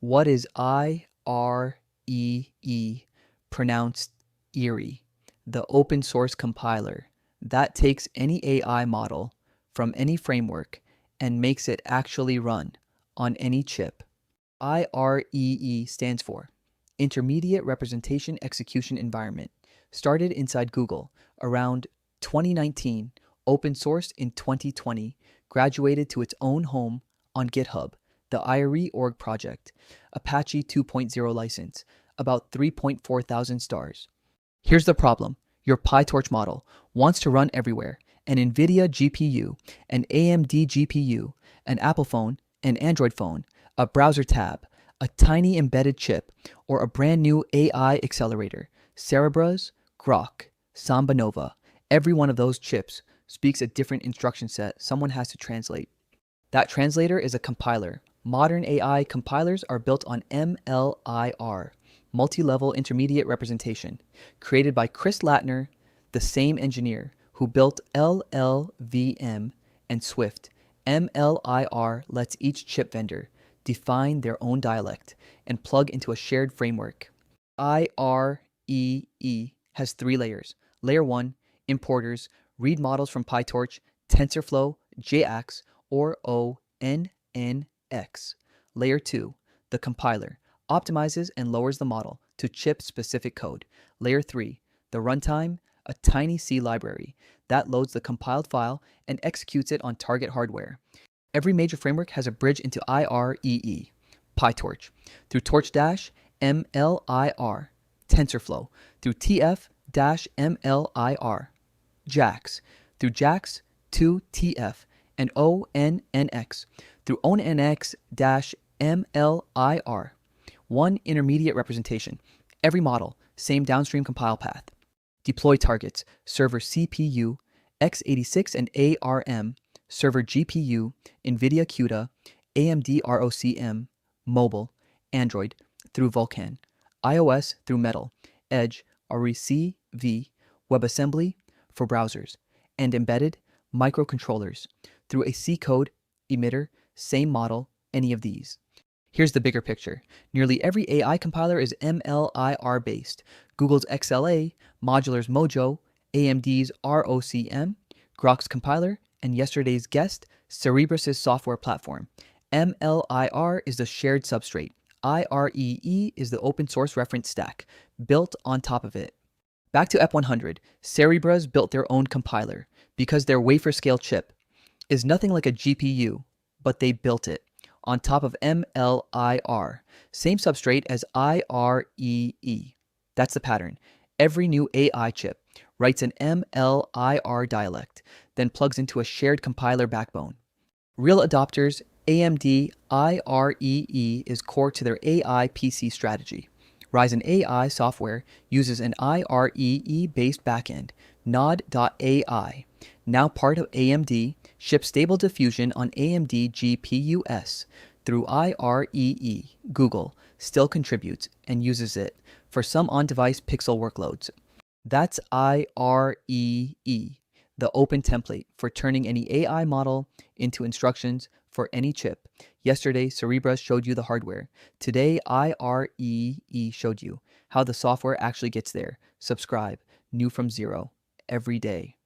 What is IREE, pronounced eerie? The open source compiler that takes any AI model from any framework and makes it actually run on any chip. IREE stands for Intermediate Representation Execution Environment. Started inside Google around 2019, open sourced in 2020, graduated to its own home on GitHub, the IREE org project, Apache 2.0 license, about 3.4 thousand stars. Here's the problem. Your PyTorch model wants to run everywhere: an NVIDIA GPU, an AMD GPU, an Apple phone, an Android phone, a browser tab, a tiny embedded chip, or a brand new AI accelerator. Cerebras, Grok, Samba Nova. Every one of those chips speaks a different instruction set someone has to translate. That translator is a compiler. Modern AI compilers are built on MLIR, multi-level intermediate representation, created by Chris Lattner, the same engineer who built LLVM and Swift. MLIR lets each chip vendor define their own dialect and plug into a shared framework. IREE has 3 layers. Layer 1, importers, read models from PyTorch, TensorFlow, JAX, or onnx. Layer 2, the compiler, optimizes and lowers the model to chip-specific code. Layer 3, the runtime, a tiny C library that loads the compiled file and executes it on target hardware. Every major framework has a bridge into IREE. PyTorch, through torch-mlir, TensorFlow, through tf-mlir, JAX, through JAX to TF, and onnx, through onnx-mlir. One intermediate representation. Every model, same downstream compile path. Deploy targets, server CPU, x86 and ARM, server GPU, NVIDIA CUDA, AMD ROCm, mobile, Android, through Vulkan, iOS through Metal, Edge, RISC-V, WebAssembly for browsers, and embedded microcontrollers through a C code, emitter, same model, any of these. Here's the bigger picture. Nearly every AI compiler is MLIR based. Google's XLA, Modular's Mojo, AMD's ROCm, Grok's compiler, and yesterday's guest, Cerebras' software platform. MLIR is the shared substrate. IREE is the open source reference stack, built on top of it. Back to EP100, Cerebras built their own compiler because their wafer scale chip is nothing like a GPU, but they built it on top of MLIR, same substrate as IREE. That's the pattern. Every new AI chip writes an MLIR dialect, then plugs into a shared compiler backbone. Real adopters, AMD IREE is core to their AI PC strategy. Ryzen AI software uses an IREE-based backend, Nod.ai. Now part of AMD, ships stable diffusion on AMD GPUs through IREE. Google still contributes and uses it for some on-device pixel workloads. That's IREE, the open template for turning any AI model into instructions for any chip. Yesterday, Cerebras showed you the hardware. Today, IREE showed you how the software actually gets there. Subscribe, new from zero, every day.